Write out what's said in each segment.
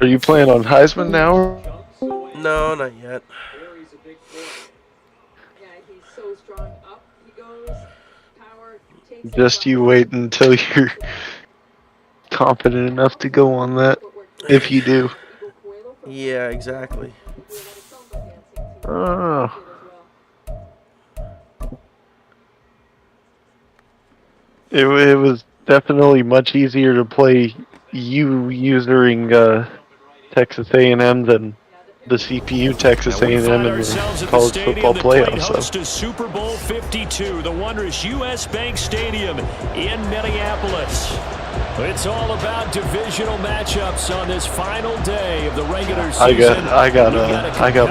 Are you playing on Heisman now? No, not yet. Just you wait until you're confident enough to go on that, if you do. Yeah, exactly. Oh. It was definitely much easier to play you using Texas A&M than the CPU Texas A&M in the college football playoffs. Host to Super Bowl 52, the wondrous U.S. Bank Stadium in Minneapolis. It's all about divisional matchups on this final day of the regular season. I got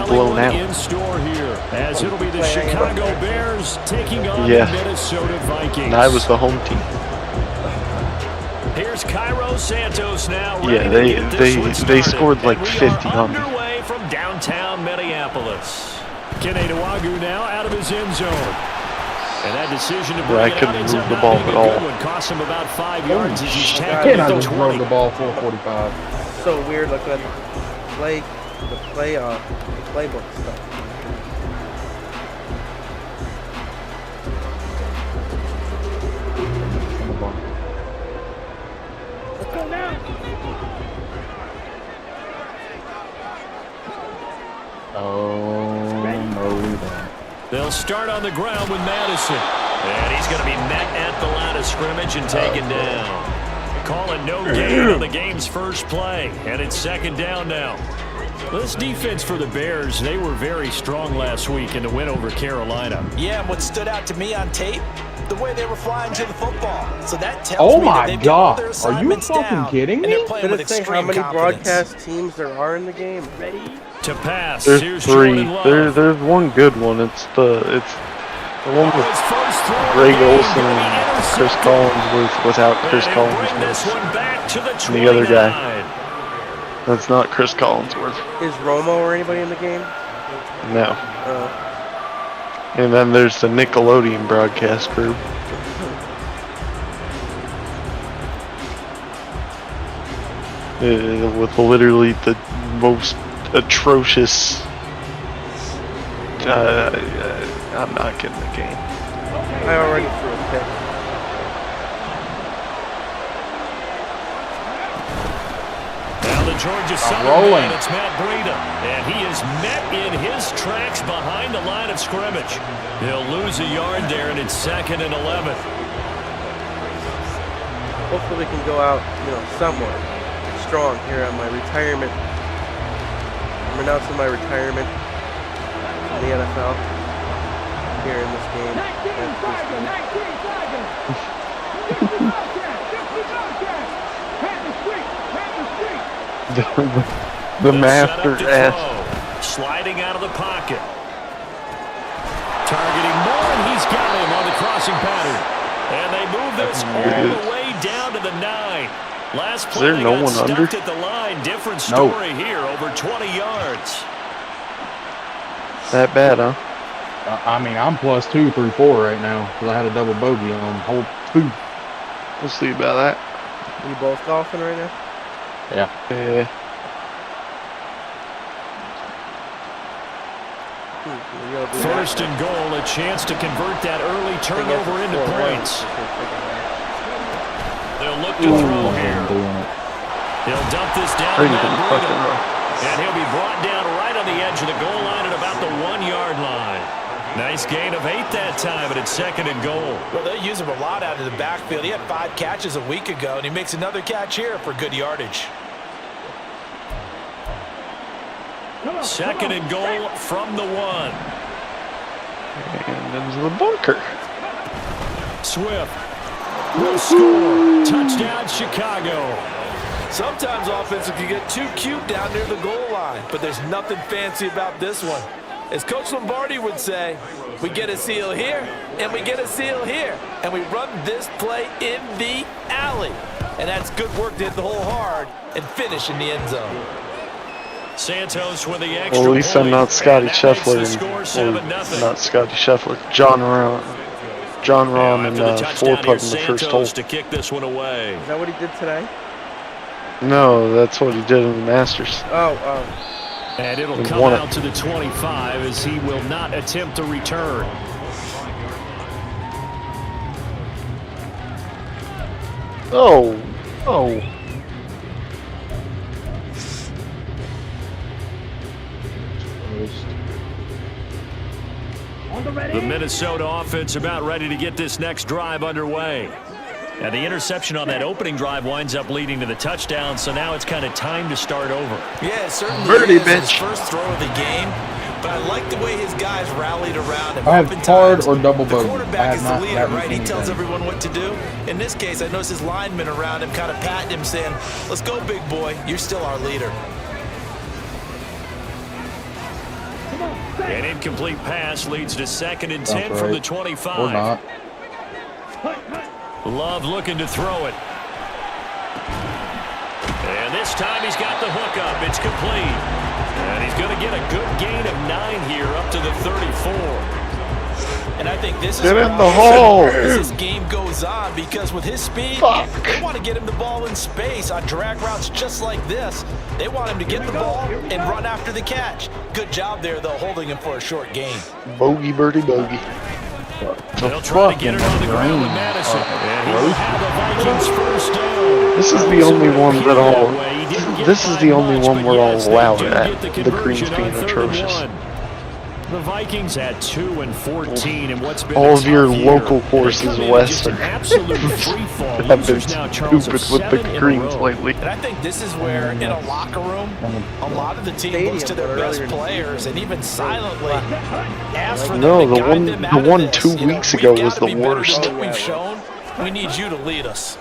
blown out. In store here, as it'll be the Chicago Bears taking on the Minnesota Vikings. And I was the home team. Here's Cairo Santos now. Yeah, they scored like 50 on me. From downtown Minneapolis. Kene Nwangwu now out of his end zone. And that decision to bring I couldn't move the ball at all. Cost him about 5 yards as he's tackled at the 20. Throw the ball 445. So weird looking at the playbook stuff. Let's go now. Oh, no. They'll start on the ground with Madison. And he's going to be met at the line of scrimmage and taken down. Calling no gain on the game's first play. And it's second down now. This defense for the Bears, they were very strong last week in the win over Carolina. Yeah, and what stood out to me on tape, the way they were flying to the football. So that tells me that they've got their assignments down. Are you fucking kidding me? Did it say how many broadcast teams there are in the game? Ready? To pass. There's three. There's one good one. It's the one with Greg Olsen and Chris Collinsworth without Chris Collinsworth. And the other guy. That's not Chris Collinsworth. Is Romo or anybody in the game? No. And then there's the Nickelodeon broadcast group. With literally the most atrocious. I'm not getting the game. I already threw a pick. Now the Georgia Southern man, it's Matt Breida, and he is met in his tracks behind the line of scrimmage. He'll lose a yard there, and it's 2nd and 11. Hopefully we can go out, somewhat strong here on my retirement. I'm announcing my retirement from the NFL here in this game. 19 the master ass. Sliding out of the pocket. Targeting Moore, and he's got him on the crossing pattern. And they move this all the way down to the 9. Last play, they got stuck at the line. Different story here, over 20 yards. That bad, huh? I mean, I'm +2 through 4 right now because I had a double bogey on hole 2. We'll see about that. Are you both golfing right now? Yeah. First and goal, a chance to convert that early turnover into points. They'll look to throw here. He'll dump this down. And he'll be brought down right on the edge of the goal line at about the 1-yard line. Nice gain of 8 that time, and it's 2nd and goal. Well, they use him a lot out of the backfield. He had 5 catches a week ago, and he makes another catch here for good yardage. 2nd and goal from the 1. And into the bunker. Swift will score. Touchdown, Chicago. Sometimes offenses can get too cute down near the goal line, but there's nothing fancy about this one. As Coach Lombardi would say, we get a seal here, and we get a seal here, and we run this play in the alley. And that's good work to hit the hole hard and finish in the end zone. Santos with the extra well, at least I'm not Scotty Scheffler. Not Scotty Scheffler. John Ron and 4-putt in the first hole. To kick this one away. Is that what he did today? No, that's what he did in the Masters. Oh, And it'll He come won it. out to the 25 as he will not attempt to return. Oh, oh. The Minnesota offense about ready to get this next drive underway. And the interception on that opening drive winds up leading to the touchdown, so now it's kind of time to start over. Yeah, it certainly Birdie, is bitch. his first throw of the game. But I like the way his guys rallied around him. I have Oftentimes, hard or double the bogey. I quarterback have is the not leader, gotten right? He tells anything. everyone what to do. In this case, I noticed his linemen around him kind of patting him, saying, let's go, big boy. You're still our leader. An incomplete pass leads to 2nd and 10 Sounds from the right. 25. Or not. Love looking to throw it. And this time he's got the hook up. It's complete. And he's going to get a good gain of 9 here up to the 34. And I think this is Get where in the I hole. as this game goes on, because with his speed, they want to get him the ball in space on drag routes just like this. They want him to get the ball and run after the catch. Good job there, though, holding him for a short gain. Bogey, birdie, bogey. They'll try to get it on the ground with Madison. And he will have the Vikings first down. This is the only one that all. This is the only one we're all allowed at. The green's being atrocious. The Vikings at 2 and 14, and what's been All a of your tough year. local They courses come in west just an absolute free fall. have been Losers now, Charles, stupid of with 7 the in a greens row. lately. And I think this is where, in a locker room, a lot of the team looks to their best players and even silently asks for them No, to the guide one- them the out of one this. 2 You know, weeks we've ago got was to the be better worst. than what we've shown. We need you to lead us.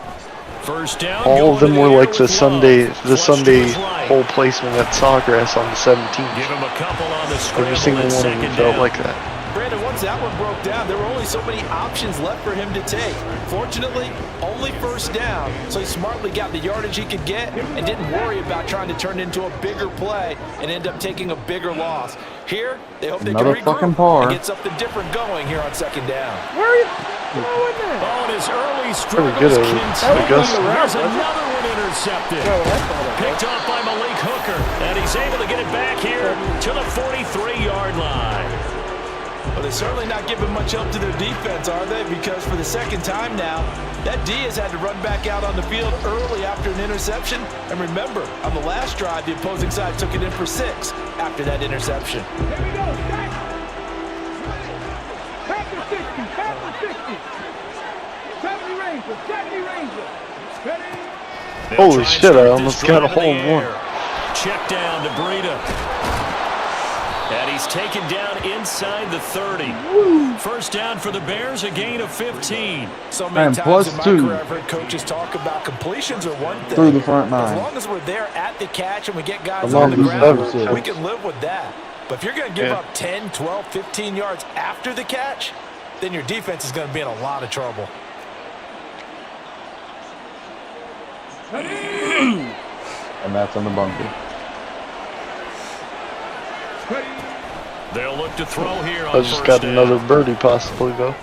First down. All of going them to were the like air the with Sunday, Love. the Flush to Sunday his right. hole placement at Sawgrass on the 17th. Give him a couple on the scramble Every single and one of them second felt down. like that. Brandon, once that one broke down, there were only so many options left for him to take. Fortunately, only first down, so he smartly got the yardage he could get and didn't worry about trying to turn it into a bigger play and end up taking a bigger loss. Here, they hope they Another can fucking regroup par. and get something different going here on second down. Where are you throwing that? Oh, and his early Pretty struggles good at continue. Augusta. There's another one intercepted. No, that's not it. Picked off by Malik Hooker, and he's able to get it back here to the 43-yard line. But they're certainly not giving much help to their defense, are they? Because for the second time now, that D has had to run back out on the field early after an interception. And remember, on the last drive, the opposing side took it in for 6 after that interception. Here we go. Back to 60. Back to 60. 70 Rangers. 70 Rangers. Ready? They'll Holy try and shit, start I this almost drive got a in the hole in one. air. Check down to Breida. And he's taken down inside the 30. First down for the Bears, a gain of 15. So many And times in my +2. career, I've heard coaches talk about completions are one thing. Through the front As 9. long as we're there at the catch and we get guys As on long the as ground, it's seven. we can live with that. But if you're going to give Yeah. up 10, 12, 15 yards after the catch, then your defense is going to be in a lot of trouble. And that's in the bunker. They'll look to throw here on I just first got down. another birdie possibly though.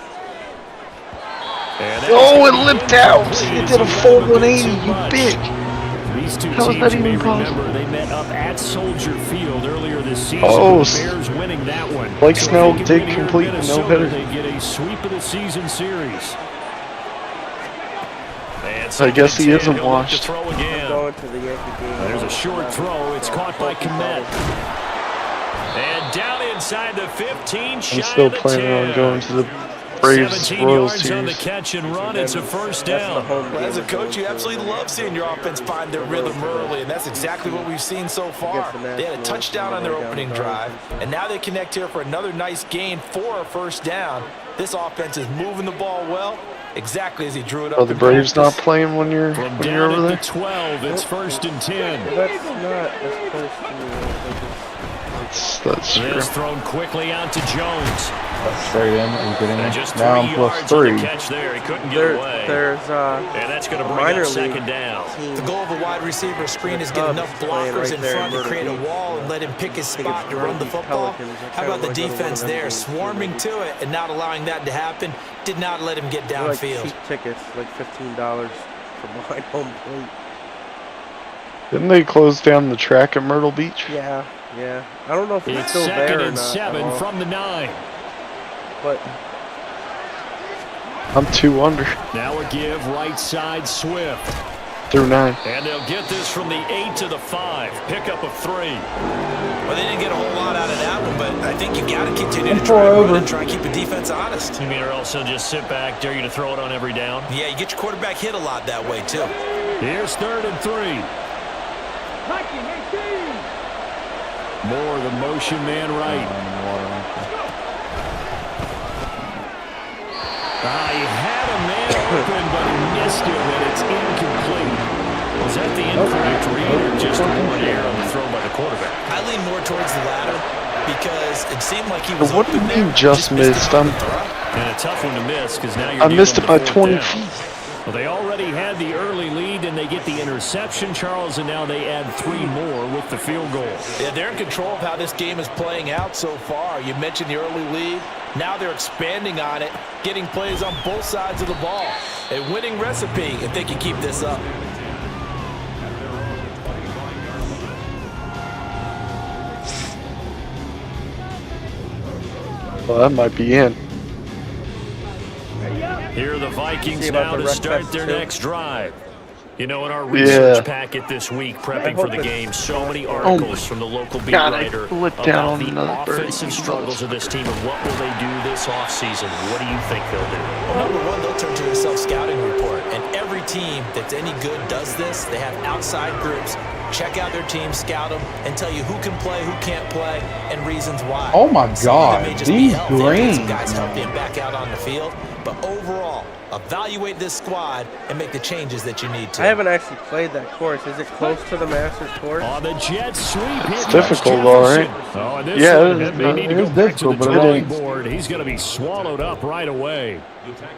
And that Oh, is it lipped out. It did a full 180, you bitch. These two How is teams, that you may even possible? remember, they met up at Soldier Field earlier this season. Oh, with the Bears winning that one. Blake So Snell if they can did win here in complete Minnesota, no-hitter. They get a sweep of the season series. And I guess he second and 10, isn't he'll look washed. to throw again. Going to the Yankee game. There's a short throw. It's caught by Komet. And down inside the 15, I'm shy still of the planning 10. on going to the Braves 17 Royals yards on the series. catch and run. It's a first That's the down. home Well, as a game coach, you we're going absolutely to. love seeing your offense find their rhythm early, and that's exactly what we've seen so far. Against the They had a Nationals, touchdown on their down opening the drive, Dodgers. and now they connect here for another nice gain for a first down. This offense is moving the ball well, exactly as he drew it up. Are the in Braves not practice. playing when you're From over down there? at the 12, it's first and 10. That's not as close to me. That's true. This thrown quickly out to Jones. Straight in. He's getting And just now 3 I'm plus yards on 3. the catch there. He couldn't get away. There's And that's going to bring minor up league second down. team. The goal of a wide receiver screen is get enough blockers in front to create a wall and let him pick his spot to run the football. How about the defense there, swarming to it and not allowing that to happen? Did not let him get They're like downfield. cheap tickets, like $15 for behind home plate. Didn't they close down the track at Myrtle Beach? Yeah, yeah. I don't know if it's It's still there second or and not. 7 from the 9. But I'm 2 under Now a give right side Swift. through 9. And they'll get this from the 8 to the 5. Pickup of 3. Well, they didn't get a whole lot out of that one, but I think you got to continue to And try 4 and run over. and try and keep the defense honest. You mean or else they'll just sit back, dare you to throw it on every down? Yeah, you get your quarterback hit a lot that way, too. Here's 3rd and 3. Viking 18. More of the motion man right. He had a man open, but he missed him, and it's incomplete. Was that the incorrect read or just one error on the throw by the quarterback? I lean more towards the latter because it seemed like he was What do open you there. mean just missed? And a tough one to miss because now you're I missed it dealing by with 20 4th down. feet. Well, they already had the early lead, and they get the interception, Charles, and now they add 3 more with the field goal. Yeah, they're in control of how this game is playing out so far. You mentioned the early lead. Now they're expanding on it, getting plays on both sides of the ball. A winning recipe if they can keep this up. Well, that might be in. Here are the Vikings See about now the to rec start fest, their too. next drive. You know, in our research Yeah. packet this week, prepping hope for the it's- game, so many articles from the local beat God, I writer flipped down about on the another bird. offensive struggles of this team and what will they do this offseason. What do you think they'll do? Well, number one, they'll turn to a self-scouting report. And every team that's any good does this. They have outside groups. Check out their team, scout them, and tell you who can play, who can't play, and reasons why. Oh my Some of them God, may just be these healthy, and some greens, guys man. healthy and back out on the field. But overall, evaluate this squad and make the changes that you need to. I haven't actually played that course. Is it close to the Masters course? On the jet sweep, It's here comes difficult, though, right? Jefferson. Oh, and this Yeah, one, it is- it may need to it go is back to the difficult, but it drawing ain't. board. He's going to be swallowed up right away.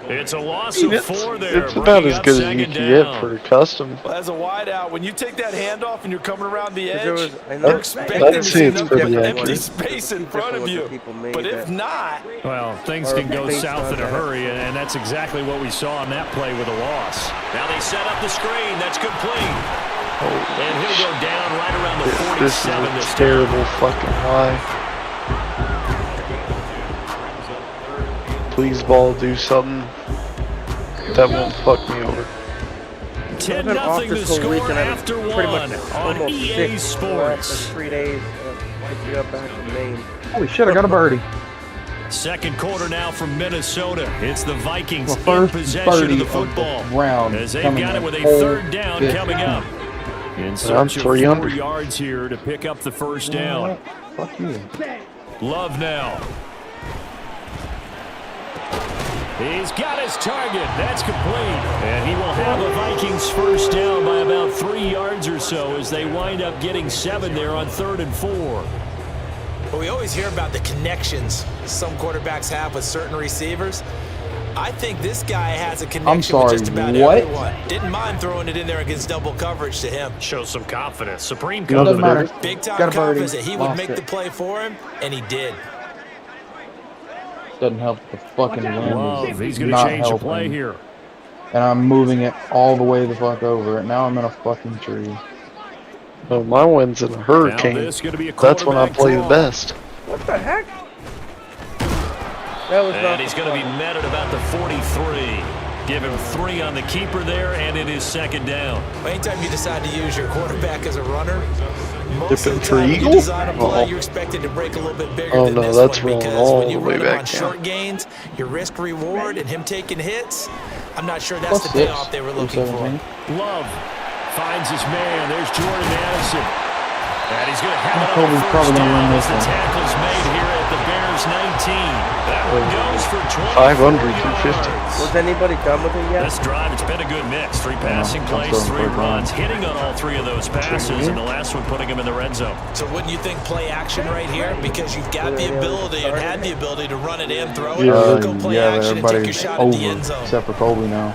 It's a loss of 4 there. It's about bringing as up good as you second can get down. for a custom. Well, as a wideout, when you take that handoff and you're coming around the edge, There was- I know you're it's- expecting I'd to say see it's an pretty empty accurate. space in front of Different you. what the people made But if that. not, Well, things Or can go based south on in a that. hurry, and that's exactly what we saw on that play with a loss. Now they set up the screen. That's complete. And he'll go down right around the This is 47 a this time. terrible fucking lie. Please, ball, do something that won't fuck me over. I've been off 10-0 the this whole week score and I'm after pretty much 1 on almost EA sick for the last, Sports. 3 days. I got back in Maine. Holy shit, I got a birdie. Second quarter now from Minnesota. It's the Vikings The in first possession of birdie the of football. the round As they've coming got it in with a whole 3rd down fifth coming down. up. In I'm search of 3 4 under. yards here to pick up the first down. Fuck you. Love now. He's got his target. That's complete. And he will have the Vikings first down by about 3 yards or so as they wind up getting 7 there on 3rd and 4. But we always hear about the connections some quarterbacks have with certain receivers. I think this guy has a connection sorry, with just about what? everyone. Didn't mind throwing it in there against double coverage to him. Shows some confidence. Supreme Doesn't confidence. matter. Big time Got a birdie. confidence that he would Lost make it. the play for him, and he did. Doesn't help the fucking wind. Love. is He's going to not change the helping. play here. And I'm moving it all the way the fuck over. And now I'm in a fucking tree. No, my wind's in a Now hurricane. this going to be a That's when I quarterback play the draw. best. What the heck? That was not And he's going to be met at about the 43. Give him 3 on the keeper there, and it is 2nd down. Anytime you decide to use your quarterback as a runner, most of Dipping the for time when you eagle? design a play, Oh. you're expected to break a little bit bigger Oh, than no, this that's one rolling because all when you the way run him back on down. short gains, your risk reward and him taking hits, I'm not sure that's Plus the 6. payoff they were looking for. 217. Love finds his man. There's Jordan Addison. And he's going to have it on Colby's the probably first gonna win down this as the one. tackle's made here at the Bears 19. That one goes for 500 24 through 50. yards. Was anybody done with it yet? This drive, it's been a good mix. 3 passing I'm plays, throwing 3 for a run. runs, hitting on all 3 of those passes, and the last one putting him in the red zone. So wouldn't you think play action right here? Because you've got the ability and had the ability to run it and throw it. Go play Yeah, action and take your everybody's shot at the over end zone. except for Colby now.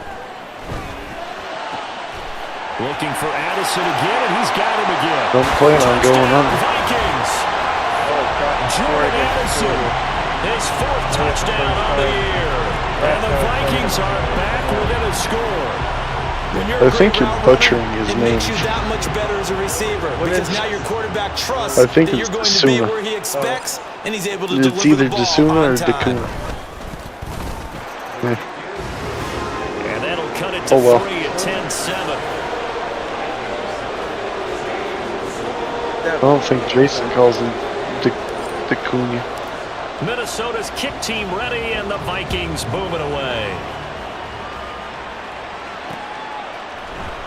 Looking for Addison again, and he's got him again. Don't plan on going Touchdown, under. Vikings. Jordan Addison, his 4th touchdown on the year. And the Vikings are back within a score. When you're I think you're route butchering runner, his it name. makes you that much better as a receiver because now your quarterback trusts I think that it's you're going to be Decuna. where he expects, and he's able to It's deliver either the ball Decuna or on time. Decuna. And that'll cut it to Oh, well. 3 at 10-7. I don't think Jason calls him Decuna. Minnesota's kick team ready, and the Vikings booming away.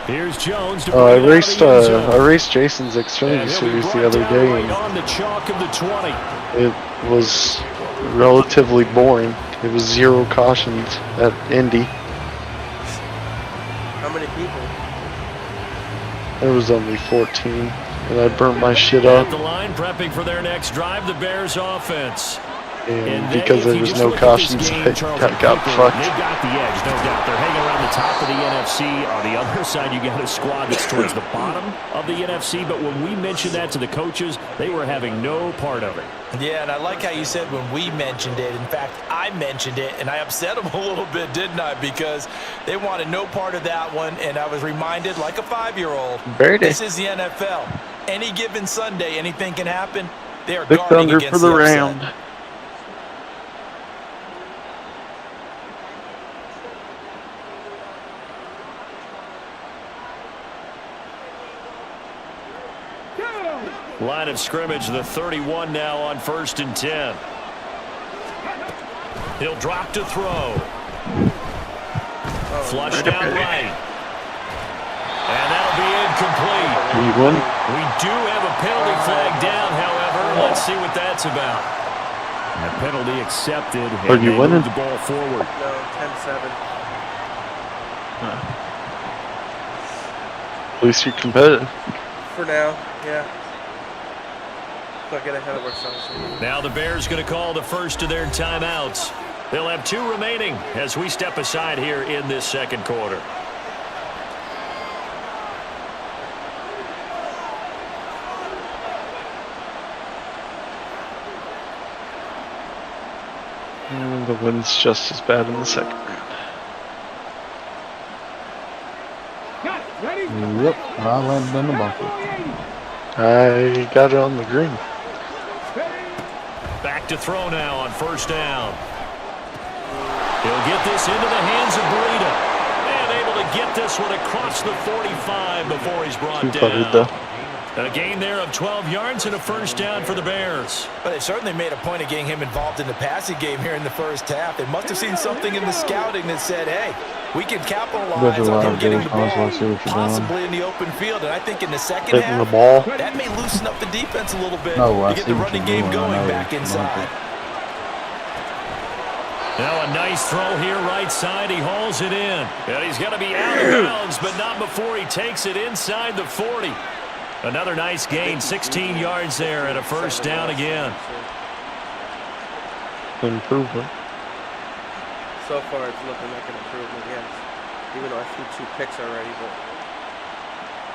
Here's Jones to I bring it out of the end zone. raced Jason's Xfinity And he'll be series brought the other down day, right on the chalk of the 20. and it was relatively boring. It was 0 cautions at Indy. How many people? There was only 14, and I burnt my shit At up. the line, prepping for their next drive, the Bears offense. And because there was no cautions, I got fucked. They've got the edge, no doubt. They're hanging around the top of the NFC. On the other side, you got a squad that's towards the bottom of the NFC. But when we mentioned that to the coaches, they were having no part of it. Yeah, and I like how you said when we mentioned it. In fact, I mentioned it, and I upset them a little bit, didn't I? Because they wanted no part of that one, and I was reminded, like a 5-year-old, this is the NFL. Any given Sunday, anything can happen. They are Big guarding thunder against for the upset. round. Line of scrimmage, the 31 now on 1st and 10. He'll drop to throw. Flushed out right. And that'll be incomplete. You win? We do have a penalty flag down, however. Let's see what that's about. A penalty accepted. And Are you they winning? move the ball forward. No, 10-7. At least you're competitive. For now, yeah. Let's not get ahead of ourselves. Now the Bears going to call the first of their timeouts. They'll have 2 remaining as we step aside here in this second quarter. And the wind's just as bad in the second round. Yep, I landed in the bucket. I got it on the green. Back to throw now on 1st down. He'll get this into the hands of Breida. And able to get this one across the 45 before he's brought Two-footed down. though. A gain there of 12 yards and a 1st down for the Bears. But they certainly made a point of getting him involved in the passing game here in the first half. They must have seen something in the scouting that said, hey, we can capitalize on him getting the ball, possibly in the open fild. And I think in the second Hitting half, the ball. that may loosen up the defense a little bit No, I to get see the what running you're game doing. going I know. back inside. Now a nice throw here right side. He hauls it in. And he's going to be out of bounds, but not before he takes it inside the 40. Another nice gain, 16 yards there and a 1st down again. Improvement. So far, it's looking like an improvement, yes. Even though I threw 2 picks already, but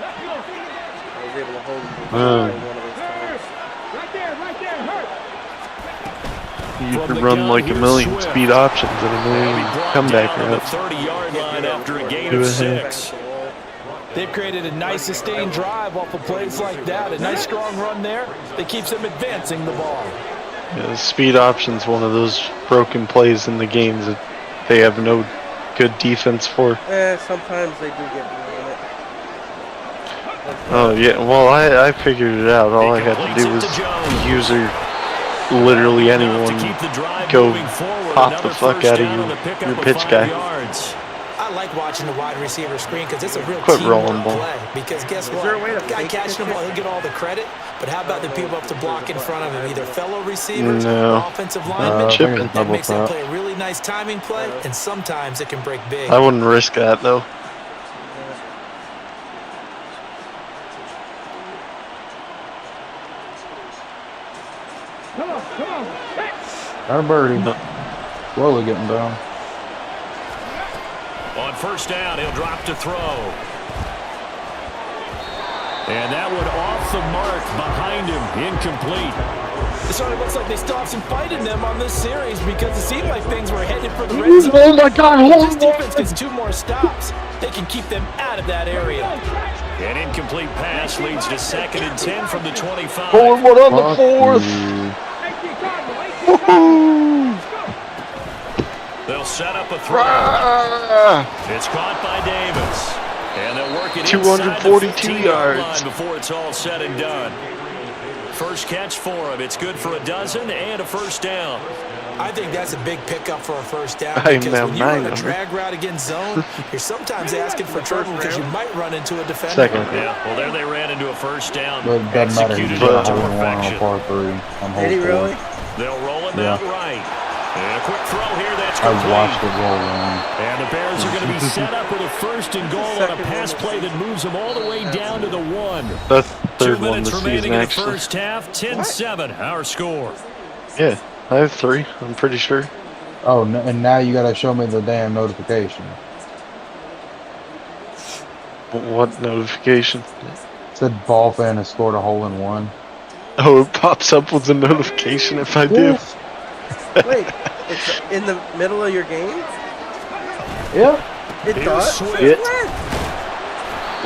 I was able to hold him for one of those times. Right there, hurt. You From could the run gun, like a here's million Swift. speed options and a He'll million be brought comeback down on the routes. 30-yard line after a gain Go of ahead. 6. They've created a nice sustained drive off of plays like that. A nice strong run there that keeps them advancing the ball. Yeah, speed options, one of those broken plays in the games that they have no good defense for. Sometimes they do get me on it. Oh yeah, well I figured it out. All I had to do was the user, literally anyone, go pop the fuck out of your pitch guy. I like watching the wide receiver screen because it's a real Quit rolling teamwork ball. play. Because guess what? there a way to The guy fake catching the pitch ball, it? he'll get all the credit. But how about the people up to block in front of him? Either fellow receivers No. or offensive linemen. Chipping. That makes that play a really nice timing play, and sometimes it can break big. I wouldn't risk that though. Come on. Got a birdie. Slowly getting down. On 1st down, he'll drop to throw. And that one off the mark behind him, incomplete. It sort of looks like they still have some fight in them on this series because it seemed like things were headed for the red zone. Oh my God! If this defense gets 2 more stops, they can keep them out of that area. An incomplete pass leads to 2nd and 10 from the 25. Forward one on the 4th. Woohoo! They'll set up a throw. It's caught by Davis. And they'll work it 242 yards yards before it's all said and done. First catch for him. It's good for a dozen and a first down. I think that's a big pickup for a first down I because know, when you run a mine, drag route against zone, you're sometimes asking for trouble because you might run into a defender. Second. Yeah, well, there they ran into a first down. But it doesn't matter. He's Executed got it a to hole in one on perfection. par 3. I'm Did he hopeful. really? They'll roll him Yeah. out right. And a quick throw here. That's I complete. watched it roll in. And the Bears are going to be set up with a first and goal on a pass play that moves them all the way down to the 1. That's the 2 third one minutes this remaining season, in the actually. first half. 10-7, our score. Yeah, I have 3. I'm pretty sure. Oh, and now you gotta show me the damn notification. What notification? It said ball fan has scored a hole in 1. Oh, it pops up with a notification if I do. Wait, it's in the middle of your game? Yeah. It Here's does? Swift. Since Yeah. when?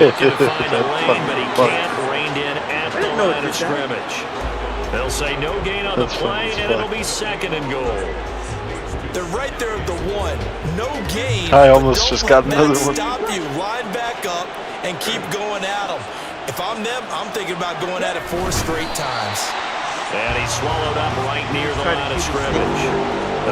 Looking to find a lane, but he Fuck. can't rein in at the didn't know it line did of that. scrimmage. They'll say no gain on That's the fun play, as and fuck. it'll be 2nd and goal. They're right there at the 1. No gain. I but almost don't just let got that another one. Stop you. Line back up and keep going at them. If I'm them, I'm thinking about going at it 4 straight times. And he's swallowed up right near the line of scrimmage.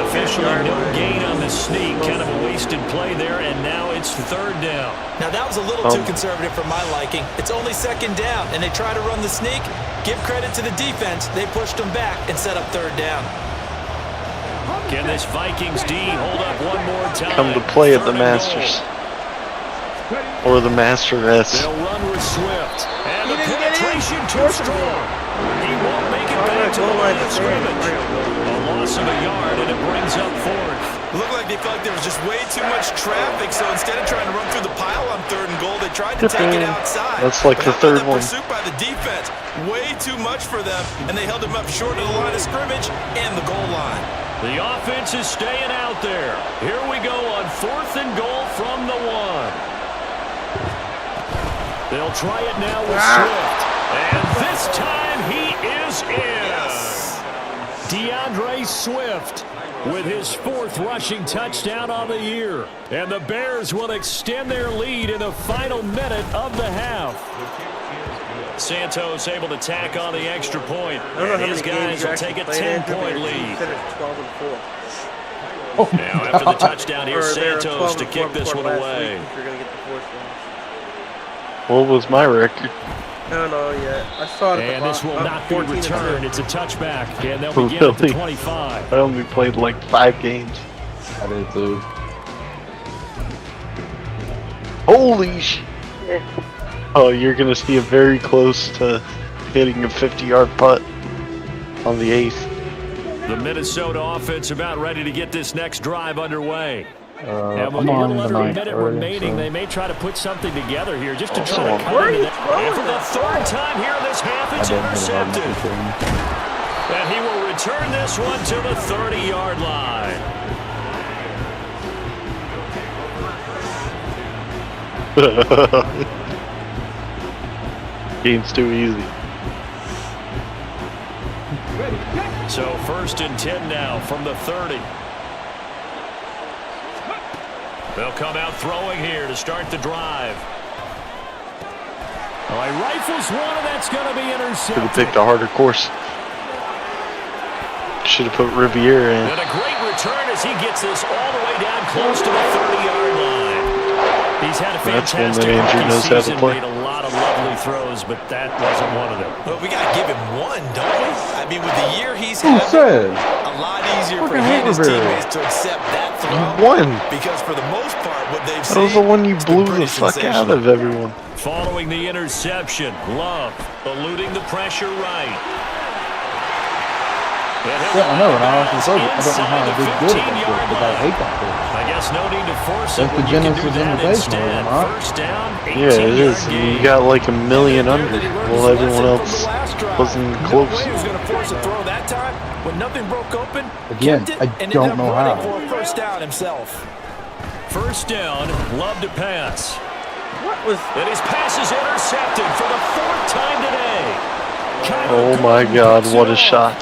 Officially no gain on the sneak. Kind of a wasted play there, and now it's 3rd down. Now, that was a little too conservative for my liking. It's only 2nd down, and they try to run the sneak. Give credit to the defense. They pushed them back and set up 3rd down. Can this Vikings D hold up one more time? Come to play at the 3rd and Masters. Or the Masteress. They'll run with Swift. And He the didn't get in. penetration too strong. He won't make it back to the line of scrimmage. A loss of a yard, and it brings up 4th. Looked like they felt like there was just way too much traffic, so instead of trying to run through the pile on 3rd and goal, they tried to take it outside. That's like But the how about 3rd that one. pursuit by the defense? Way too much for them, and they held him up short of the line of scrimmage and the goal line. The offense is staying out there. Here we go on 4th and goal from the 1. They'll try it now with Swift. And this time he is in. DeAndre Swift with his 4th rushing touchdown on the year. And the Bears will extend their lead in the final minute of the half. Santos able to tack on the extra point. I don't know how And his many games guys you will actually take a played in. 10-point He lead. finished 12 and 4. Oh, Now after the touchdown, here's Or they were Santos 12 to and kick 4 this one before last away. week if you're gonna get the 4th one. What was my record? I don't know yet. I saw it at the And this will bottom. not be 14 and 2. returned. It's a touchback, and they'll begin at the Really? 25. I only played like 5 games. I did too. Holy shit. Oh, you're going to see a very close to hitting a 50-yard putt on the 8th. The Minnesota offense about ready to get this next drive underway. And with I'm a on little the under a 9th minute already, remaining, so. they may try to put something together here just to Also try to on cut into that. And for the 3rd time here in this half, I it's didn't hit intercepted. it on And he will return this one to the 30-yard line. Game's too easy. So 1st and 10 now from the 30. They'll come out throwing here to start the drive. Oh, he rifles one, and that's going to be Could intercepted. have picked a harder course. Should have put Riviera in. And a great return as he gets this all the way down close to the 30-yard line. He's had a That's one that fantastic Andrew rookie knows how to season, play. made a lot of lovely throws, but that wasn't one of them. Well, we got to give him one, don't we? I mean, with the year he's Who had, said? a lot easier for Fucking he and his Haverberry. teammates to accept that throw. You won. Because for the most part, what they've That was seen the one you has been blew pretty the fuck out sensational. of everyone. Following the interception, Love eluding the pressure right. Yeah, I know, and I also told you, I don't know how I did good at that because I hate that pitch. I guess no need to force That's it the when you can do Genesis that Invitational, instead. right? First down, Yeah, it 18-yard is. And gain. you got like a million under. Well, everyone else wasn't No close. way he was going to force a throw that time. When nothing broke open, Again, kept it, I and don't ended up know running how. for a first down himself. First down, Love to pass. What was... And his pass is intercepted for the 4th time today. Oh my God, what a shot.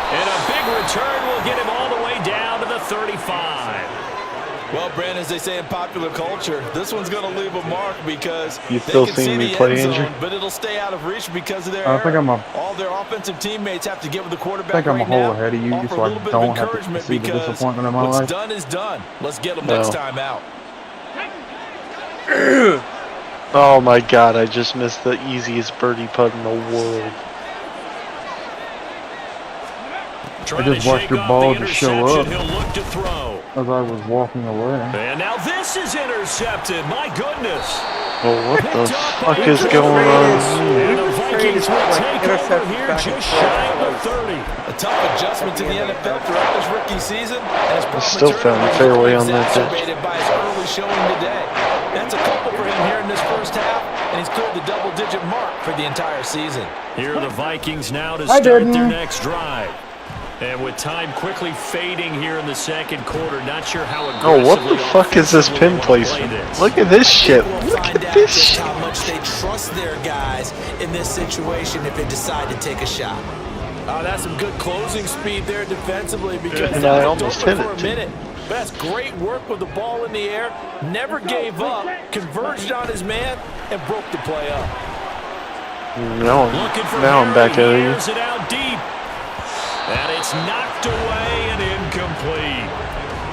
And a big return will get him all the way down to the 35. Well, Brandon, as they say in popular culture, this one's going to leave a mark because You still they can seeing see me the play, end zone, Andrew? but it'll stay out of reach because of their I think error. I'm All their offensive teammates have to get with the quarterback I think I'm a right hole now. ahead of you, Offer so a I little bit don't of have to encouragement see the because disappointment in my what's life. done is done. Let's get them No. next time out. Oh my God, I just missed the easiest birdie putt in the world. Trying just to watched shake your off ball the just show interception. up. He'll look to throw. As I was walking away. And now this is intercepted. My goodness. Oh, what the Picked up fuck by is the going on Raiders. here? And the traded, Vikings will like, take over interceptions here back and just forth. shy of the 30. A tough adjustment to the NFL throughout this rookie season. And his problem Still found a fairway on that pitch. exacerbated by his early showing today. That's a couple for him here in this first half, and he's cleared the double-digit mark for the entire season. Here are the Vikings now to Hi, start Devin. their next drive. And with time quickly fading here in the second quarter, not sure how aggressively Oh, what the fuck is this offensively pin they wanna play placement? this. Look at this shit. We'll Look find at out this just shit. how much they trust their guys in this situation if they decide to take a shot. Oh, that's some good closing speed there defensively because And that I was almost open hit for it, a too. minute. But that's great work with the ball in the air. Never gave up, converged on his man, and broke the play up. Looking for Now I'm back Harry. at He you. airs it out deep. And it's knocked away and incomplete.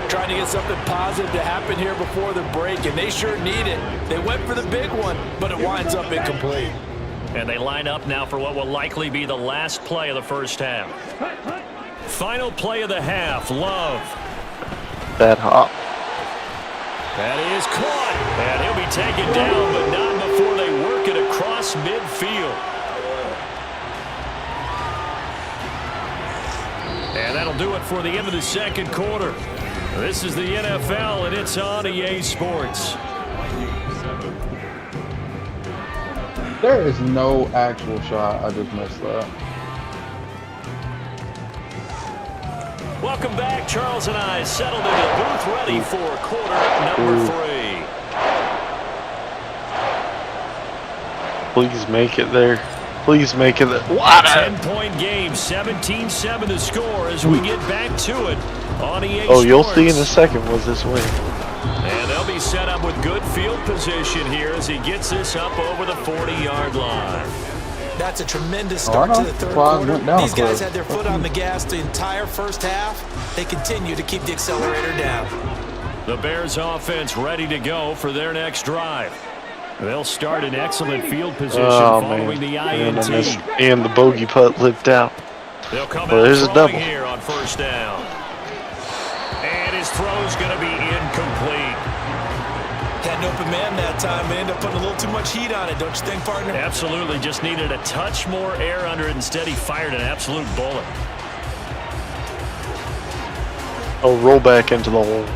Trying to get something positive to happen here before the break, and they sure need it. They went for the big one, but it winds up incomplete. And they line up now for what will likely be the last play of the first half. Final play of the half, Love. That hop. That is caught. And he'll be taken down, but not before they work it across midfield. And that'll do it for the end of the second quarter. This is the NFL, and it's on EA Sports. There is no actual shot. I just missed that. Welcome back. Charles and I settled in the booth ready for quarter number 3. Please make it there. Please make it there. What? 10-point game, 17-7 the score as we get back to it on EA Oh, you'll see in a Sports. second was this win. And they'll be set up with good field position here as he gets this up over the 40-yard line. That's a tremendous Oh, I start to know. the third Well, I quarter. went down These guys close. had their foot on the gas the entire first half. They continue to keep the accelerator down. The Bears offense ready to go for their next drive. They'll start in excellent field position Oh, following man. the And, I INT. missed, and the bogey putt lipped out. They'll come Well, out there's a throwing double. here on first down. And his throw's going to be incomplete. Had an open man that time. They ended up putting a little too much heat on it, don't you think, partner? Absolutely, just needed a touch more air under it. Instead, he fired an absolute bullet. Oh, roll back into the hole.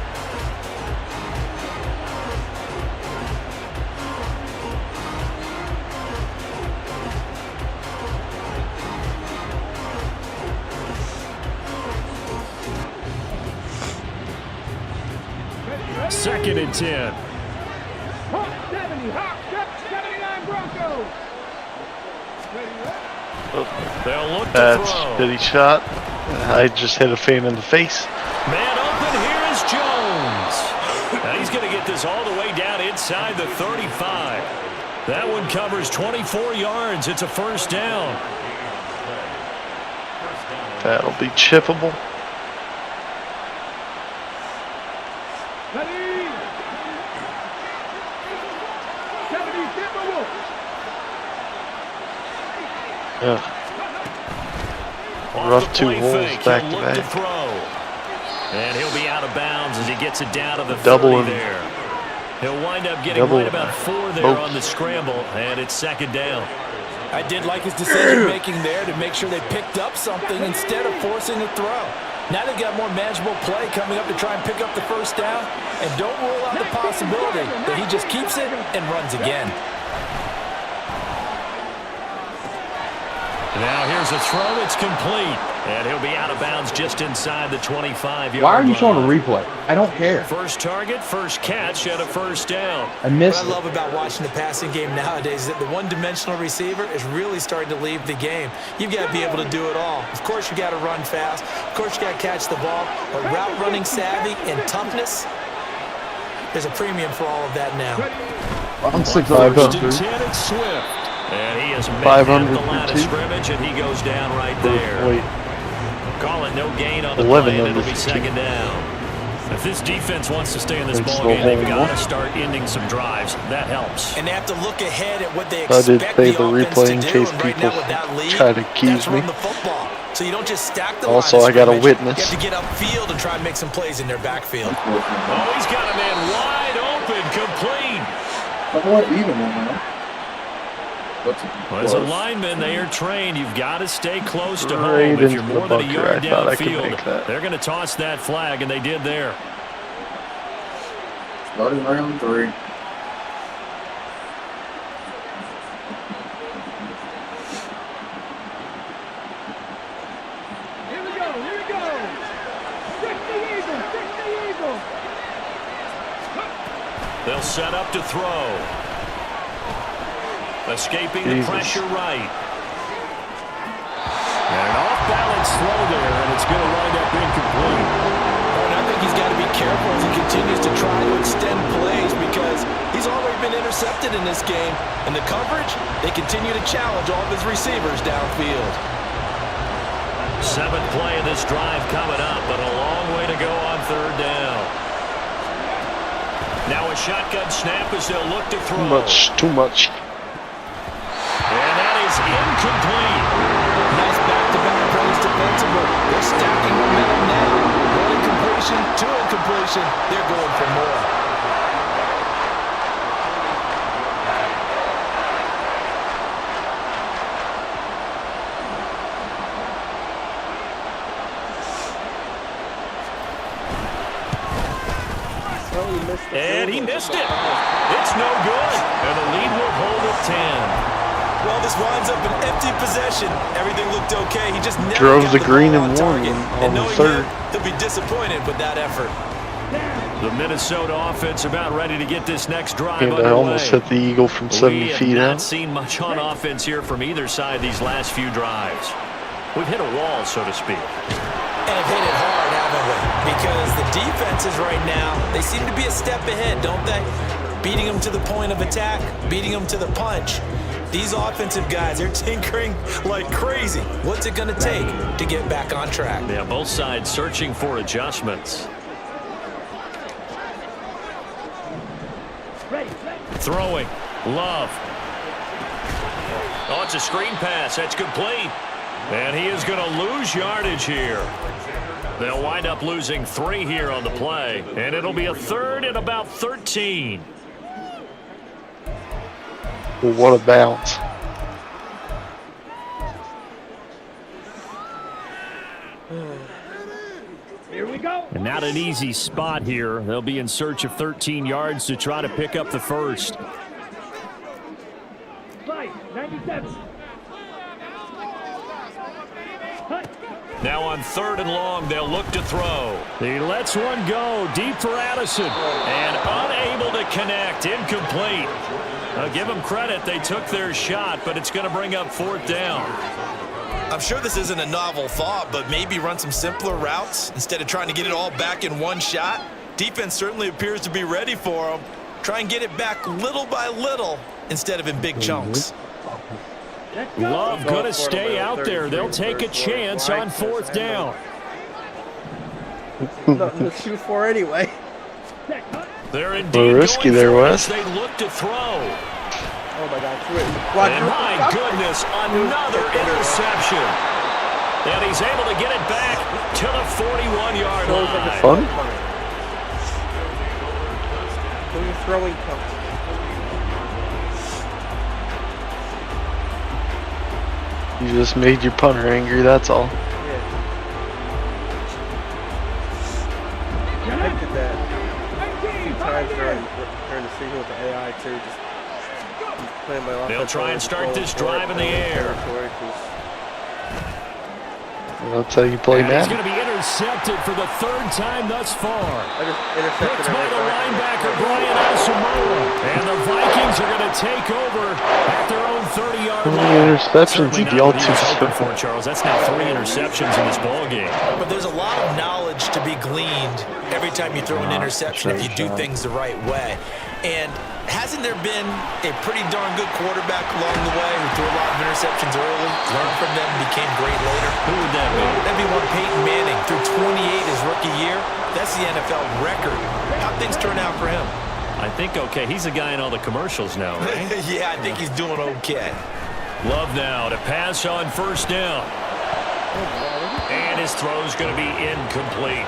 Second and 10. Hawk 70, Hawk 79 Broncos. They'll look to That's throw. shitty shot. I just hit a fan in the face. Man open, here is Jones. Now he's going to get this all the way down inside the 35. That one covers 24 yards. It's a first down. That'll be chippable. Ready? 70 Timberwolves. Ugh. Off Rough the two play holes fake, back he'll to look back. to throw. And he'll be out of bounds as he gets it down to the Double 30 him. there. He'll wind up getting Double right about 4 there both. on the scramble, and it's second down. I did like his decision-making there to make sure they picked up something instead of forcing a throw. Now they've got more manageable play coming up to try and pick up the first down, and don't rule out the possibility that he just keeps it and runs again. Now here's a throw. It's complete. And he'll be out of bounds just inside the 25-yard line. Why are you showing a replay? I don't care. First target, first catch, and a first down. I missed What I love about watching the passing game nowadays is that the one-dimensional receiver is really starting to leave the game. You've got to be able to do it all. Of course, you got to run fast. Of course, you got to catch the ball. But route running savvy and toughness, there's a premium for all of that now. I'm 6 First and 10, it's Swift. And he is met at the line of 500 scrimmage, and he goes down right there. Wait. Call it no gain on the 11 play, and it'll under be 15. second down. If this defense wants to stay in this They ball still game, they've hold got on. to start ending some drives. That helps. And they have to look ahead at what they I did expect save the the offense replay to in do. case And right people now with that lead, try to accuse that's run me. the football. So you don't just stack the Also, line of I got a scrimmage. witness. You have to get upfield and try and make some plays in their backfield. Oh, he's got a man wide open, complete. Well, as a lineman, they are trained. You've got to stay close to Right home. If you're into the more than a bunker. yard I thought I could downfield, make that. they're going to toss that flag, and they did there. Starting round 3. Here we go. 60 Eagles, 60 Eagles. They'll set up to throw. Escaping the pressure right. And an off-balance throw there, and it's going to wind up incomplete. And I think he's got to be careful as he continues to try to extend plays because he's already been intercepted in this game. And the coverage, they continue to challenge all of his receivers downfield. Seventh play of this drive coming up, but a long way to go on third down. Now a shotgun snap as they'll look to throw. Too much. And that is incomplete. Nice back-to-back plays defensively. They're stacking momentum now. One incompletion, two incompletion. They're going for more. And he missed it. It's no good. And the lead will hold at 10. Well, this winds up an empty possession. Everything looked okay. He just never Drove got the green ball and on target. one on And the knowing third. him, he'll be disappointed with that effort. The Minnesota offense about ready to get this next drive And I underway. almost hit the Eagle from 70 We feet have not out. seen much on offense here from either side these last few drives. We've hit a wall, so to speak. And have hit it hard, haven't we? Because the defenses right now, they seem to be a step ahead, don't they? Beating them to the point of attack, beating them to the punch. These offensive guys, they're tinkering like crazy. What's it going to take to get back on track? Yeah, both sides searching for adjustments. Throwing. Love. Oh, it's a screen pass. That's complete. And he is going to lose yardage here. They'll wind up losing 3 here on the play. And it'll be a third and about 13. Well, what a bounce. Here we go. And not an easy spot here. They'll be in search of 13 yards to try to pick up the first. Right, 97. Now on third and long, they'll look to throw. He lets one go deep for Addison. And unable to connect. Incomplete. I'll give them credit. They took their shot, but it's going to bring up 4th down. I'm sure this isn't a novel thought, but maybe run some simpler routes instead of trying to get it all back in one shot. Defense certainly appears to be ready for them. Try and get it back little by little instead of in big chunks. Love going to stay out there. They'll take a chance on 4th down. Nothing to shoot for anyway. They're indeed Well, risky going there, for it Wes. as they look to throw. Oh my God, And my goodness, another interception. And he's able to get it back to the 41-yard line. Fun? When you're throwing comes. You just made your punter angry, that's all. Yeah. I did that a few times during the season with the AI too. Just playing my offense. They'll try and start this drive in the air. That's how you play He's Madden. going to be intercepted for the third time thus far. I just intercepted Picked by the linebacker, Brian Asamoah. And the Vikings are going to take over at their own 30-yard How line. many interceptions did y'all Certainly not what he was hoping for, Charles. That's now 3 interceptions in this ballgame. But there's a lot of knowledge to be gleaned every time you throw an interception if you do things the right way. And hasn't there been a pretty darn good quarterback along the way who threw a lot of interceptions early, learned from them, became great later? Who would that be? That'd be one Peyton Manning. Threw 28 his rookie year. That's the NFL record. How'd things turn out for him? I think okay. He's a guy in all the commercials now, right? Yeah, I think he's doing okay. Love now to pass on first down. And his throw's going to be incomplete.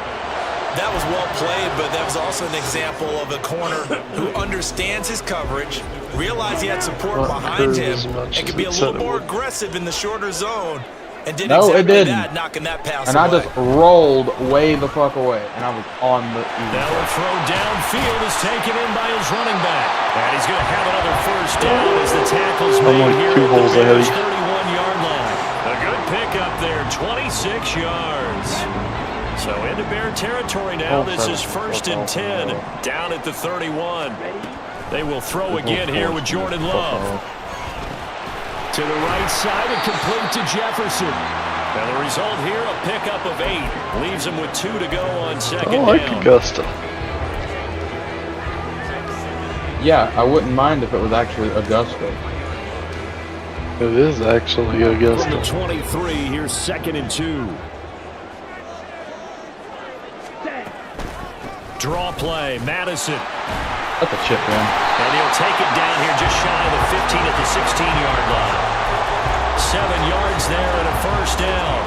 That was well played, but that was also an example of a corner who understands his coverage, realized he had support behind him, and could be a little more aggressive in the shorter zone, and did exactly that, knocking that pass away. And I just rolled way the fuck away, and I was on the Now a throw downfield is taken in by his running back. And he's going to have another first down as the tackle's made like here 2 at holes the ahead of you. 31-yard line. A good pickup there, 26 yards. So into Bear territory now. This is 1st and 10 down at the 31. They will throw again here with Jordan Love. To the right side and complete to Jefferson. And the result here, a pickup of 8. Leaves him with 2 to go on second I like down. Augusta. Yeah, I wouldn't mind if it was actually Augusta. It is actually From the Augusta. 23, here's 2nd and 2. Draw play, Madison. That's a chip in. And he'll take it down here just shy of the 15 at the 16-yard line. 7 yards there and a first down.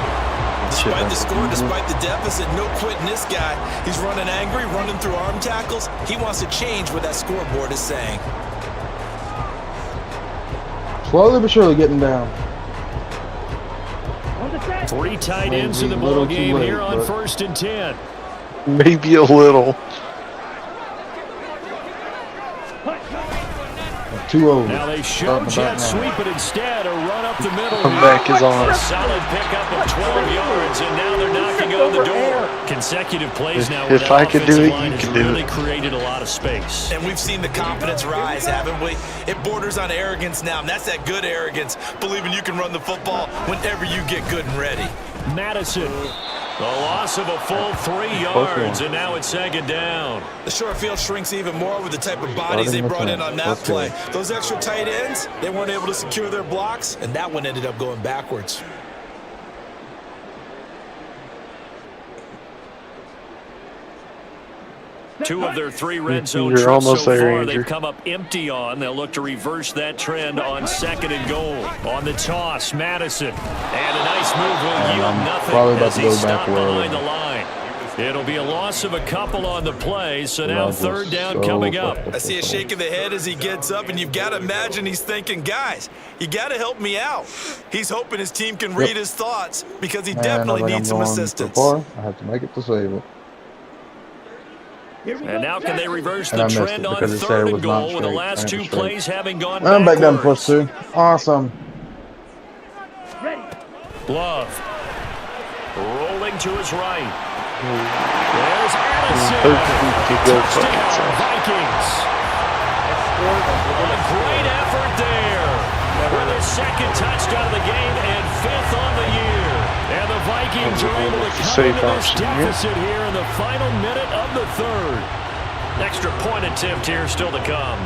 Despite the score, despite the deficit, no quitting this guy. He's running angry, running through arm tackles. He wants to change what that scoreboard is saying. Slowly but surely getting down. 3 tight ends in the Little ball too game late, here on but- 1st and 10. Maybe a little. 2 over. Now they show jet sweep, but instead a run up the middle. Comeback is on. A solid pickup of 12 yards, and now they're knocking on the door. Consecutive plays now. If I could do it, you can do really it. created a lot of space. And we've seen the confidence rise, haven't we? It borders on arrogance now, and that's that good arrogance, believing you can run the football whenever you get good and ready. Madison, the loss of a full 3 yards, and now it's 2nd down. The short field shrinks even more with the type of bodies they brought in on that play. Those extra tight ends, they weren't able to secure their blocks, and that one ended up going backwards. Two of their 3 red zone You're trips almost so there, far, Andrew. they've come up empty on. They'll look to reverse that trend on 2nd and goal. On the toss, Madison. And a nice move will yield probably nothing about as to he go back stopped where- behind the line. It'll be a loss of a couple on the play, so now Rogers 3rd down so coming up. I see a shake of the head as he gets up, and you've got to imagine he's thinking, guys, you got to help me out. He's hoping his team can read his thoughts because he definitely needs some assistance. I have to make it to save it. And now can they reverse And the I missed trend it on because it said 3rd it and was not goal with the straight. last I had 2 to straight. plays having gone I'm back down backwards. +2. Awesome. Glove. Rolling to his right. There's Addison. 13 to go, fucking Touchdown, son. Vikings. A great effort there. For their 2nd touchdown of the game and 5th on the year. And the Vikings are able to come Safe into this option here. deficit here in the final minute of the 3rd. Extra point attempt here still to come.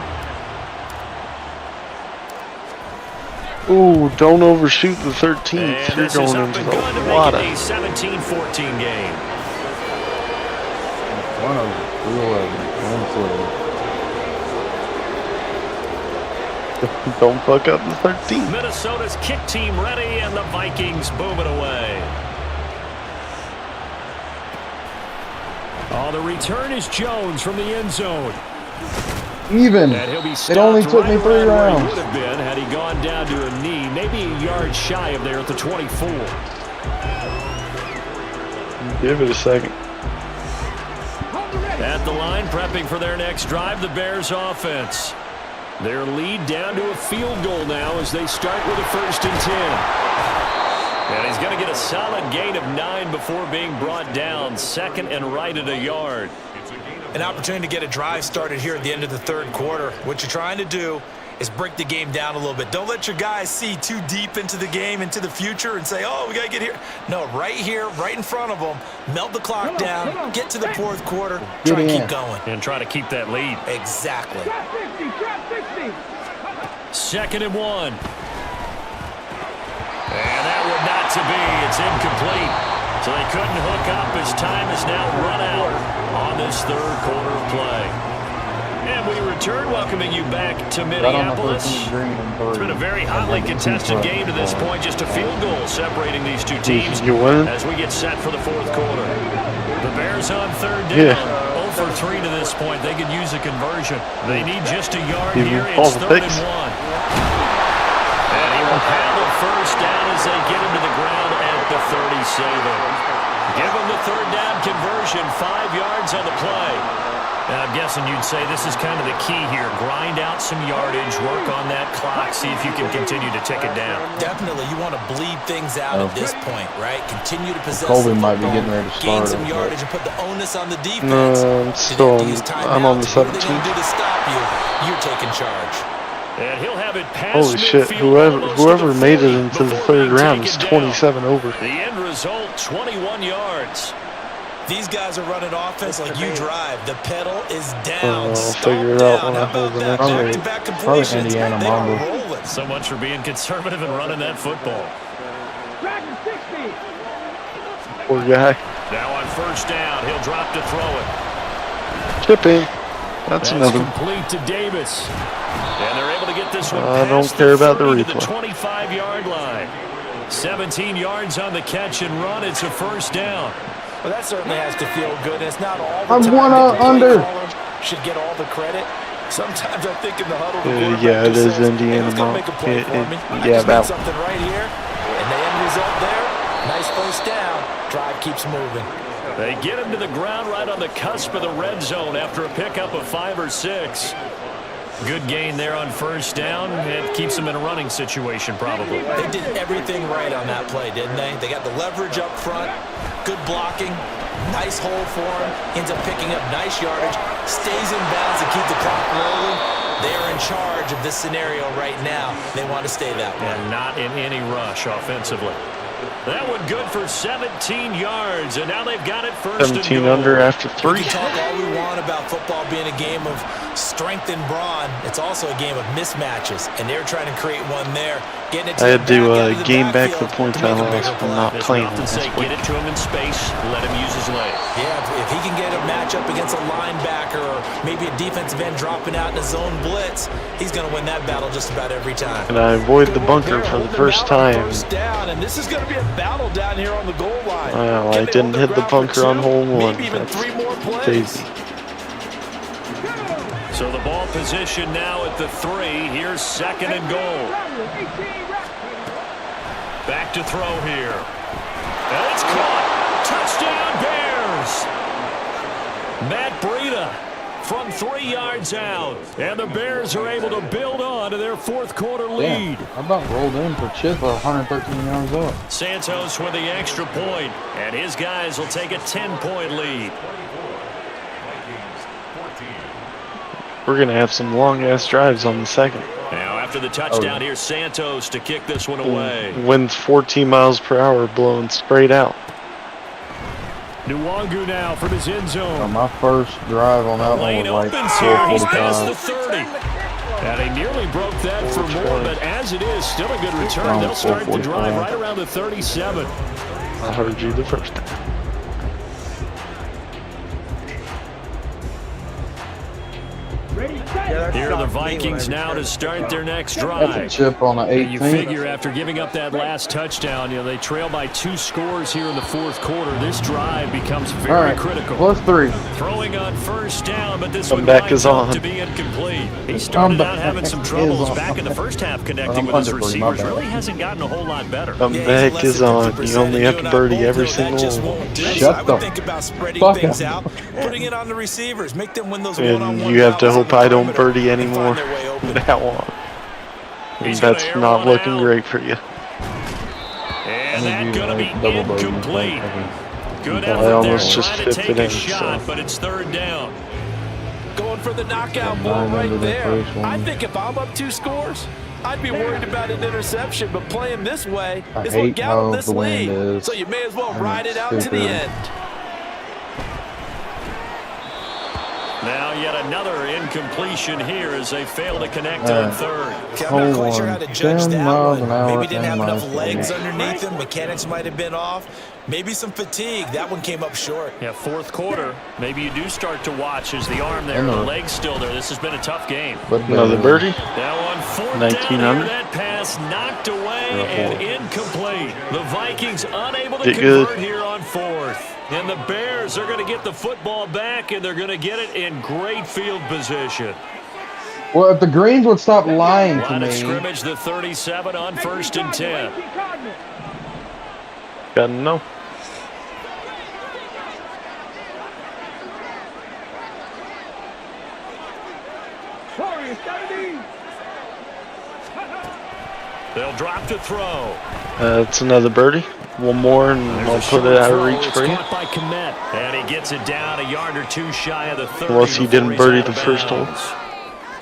Ooh, don't overshoot the 13th. And You're this is going up into and the good to make water. it a 17-14 game. 1 over. 311. 140. Don't fuck up the 13th. Minnesota's kick team ready, and the Vikings boom it away. Oh, the return is Jones from the end zone. Even. And he'll be It only stopped took me right 3 around where he rounds. would have been had he gone down to a knee, maybe a yard shy of there at the 24. Give it a second. At the line, prepping for their next drive, the Bears offense. Their lead down to a field goal now as they start with a 1st and 10. And he's going to get a solid gain of 9 before being brought down. 2nd and right at a yard. An opportunity to get a drive started here at the end of the 3rd quarter. What you're trying to do is break the game down a little bit. Don't let your guys see too deep into the game, into the future, and say, oh, we got to get here. No, right here, right in front of them, melt the clock down, get to the 4th quarter, try and keep going. And try to keep that lead. Exactly. 2nd and 1. And that would not to be. It's incomplete. So they couldn't hook up as time is now run out on this 3rd quarter of play. And we return, welcoming you back to Minneapolis. It's been a very hotly contested game to this point. Just a field goal separating these two teams as we get set for the 4th quarter. The Bears on 3rd down. 0 for 3 to this point. They could use a conversion. They need just a yard here. It's 3rd and 1. And he will handle 1st down as they get him to the ground at the 37. Give him the 3rd down conversion. 5 yards on the play. And I'm guessing you'd say this is kind of the key here. Grind out some yardage, work on that clock, see if you can continue to tick it down. Definitely, you want to bleed things out at this point, right? Continue to possess Colby the might be football, getting ready to gain start some it, yardage, and put the onus on the No, defense. I'm on the 17th. What are they going to do to stop you? You're taking charge. And he'll have it past Holy shit, midfield, whoever almost made to it the into the 40 3rd round is before being 27 taken down. over. The end result, 21 yards. These guys are running offense like you drive. The pedal is down. I'll figure it out when I hold the next one. Back-to-back Probably completions. Indiana They are Mamba. rolling. So much for being conservative and running that football. Poor guy. Now on 1st down, he'll drop to throw it. Chipping. That's another. Complete to Davis. And they're able to get this one I don't past care about the 30 to the replay. 25-yard line. 17 yards on the catch and run. It's a 1st down. Well, that certainly has to feel good. It's not all the I'm time one that the play under. caller should get all the credit. Sometimes I think in the huddle, the Yeah, it quarterback just is says, Indiana "Hey, who's gonna Mamba. make a play for me? I Yeah, just need about. something right here." And the end result there, nice 1st down. Drive keeps moving. They get him to the ground right on the cusp of the red zone after a pickup of 5 or 6. Good gain there on 1st down. It keeps them in a running situation, probably. They did everything right on that play, didn't they? They got the leverage up front, good blocking, nice hole for him, ends up picking up nice yardage, stays in bounds to keep the clock rolling. They're in charge of this scenario right now. They want to stay that way. And not in any rush offensively. That one good for 17 yards, and now they've got it 1st and 17 goal. under after We 3. can talk all we want about football being a game of strength and brawn. It's also a game of mismatches, and they're trying to create one there. Getting it to I had the back end to of the gain back the backfield points to make I a bigger lost from play. not As we playing often this say, week. get it to him in space, let him use his legs. Yeah, if he can get a matchup against a linebacker or maybe a defensive end dropping out in a zone blitz, he's going to win that battle just about every time. And I avoid the bunker for the first time. 1st down, and this is going to be a battle down here on the goal line. Well, Can I they didn't hold hit the ground for bunker on 2? hole 1. Maybe even That's 3 more plays. crazy. So the ball position now at the 3. Here's 2nd and goal. Back to throw here. And it's caught. Touchdown Bears. Matt Breida from 3 yards out. And the Bears are able to build on to their 4th quarter lead. Damn, I about rolled in for Chip 113 yards up. Santos with the extra point, and his guys will take a 10-point lead. We're going to have some long-ass drives on the 2nd. Now after the touchdown, here's Santos to kick this one away. Winds 14 miles per hour blowing straight out. Nwangu now from his end zone. My first drive on that one Lane was like opens here. He's past the 4:45. 30. And he nearly broke that for more, but as it is, still a good return. They'll start the drive right around the 37. I heard you the first time. Ready, set. that Here are the shocked me when I Vikings now to returned. start their next That's a drive. chip on an You 18. figure after giving up that last touchdown, they trail by 2 scores here in the fourth quarter. This drive becomes All very right, critical. +3. Throwing on first down, but this one Comeback winds is up on. to be incomplete. He started out having some troubles back in the first half connecting with his under 3, my receivers. bad. Really hasn't gotten a whole lot better. Comeback is on. You only have to birdie every single one. Shut I the would think about spreading fuck things up. out, putting it on the receivers, make them win those And one-on-one you have to battles on hope the I don't perimeter birdie and anymore find their way open. from that one. He's gonna That's air not one looking out. great for you. And that's going to be Double bogey. incomplete. Good I effort there almost just trying to flipped take it a in, shot, so. but it's third down. Going for the knockout I blow remember right that there. first one. I think if I'm up 2 scores, I'd be worried about an interception, but playing this way I is what hate got how him this the wind lead. is. So you may as well And ride it's it out to the stupid. end. Now yet another incompletion here as they fail to connect on third. I'm not quite sure how to judge 10 that miles one. an hour, Maybe didn't 10 have enough miles legs an hour. underneath him. Mechanics might have been off. Maybe some fatigue. That one came up short. Yeah, fourth quarter. Maybe you do start to watch as the arm there, I the know. leg's still there. This has been a tough game. But Another birdie. That one fourth 19 down under. here. That pass knocked away and incomplete. The Vikings unable to Get convert good. here on fourth. And the Bears are going to get the football back, and they're going to get it in great field position. Well, if the Greens would stop lying to Line of me. scrimmage, the 37 on first and 10. Gotta know. Sorry, it's got it in. They'll drop to throw. It's another birdie. One more, and There's I'll a put short it out of throw. reach It's for you. caught by Komet. And he gets it down a yard or two shy of the 30. Unless he before didn't he's birdie out of the first hole. bounds.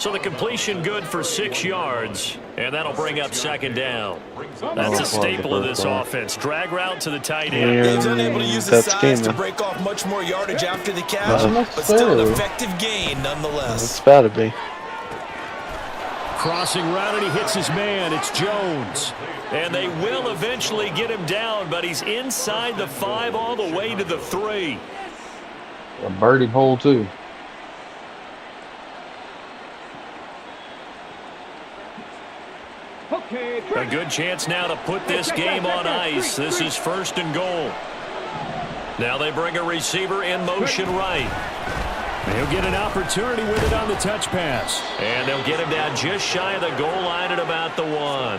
So the completion good for 6 yards, and that'll bring up second down. That's a staple of this offense. Drag route to the tight end. He's unable to use his That's size game to then. break off much more yardage after the catch, Not but still an necessarily. effective gain nonetheless. It's gotta be. Crossing route, and he hits his man. It's Jones. And they will eventually get him down, but he's inside the 5 all the way to the 3. A birdie hole, too. Okay, A good chance now to put this game on ice. This is first and goal. Now they bring a receiver in motion right. He'll get an opportunity with it on the touch pass. And they'll get him down just shy of the goal line at about the 1.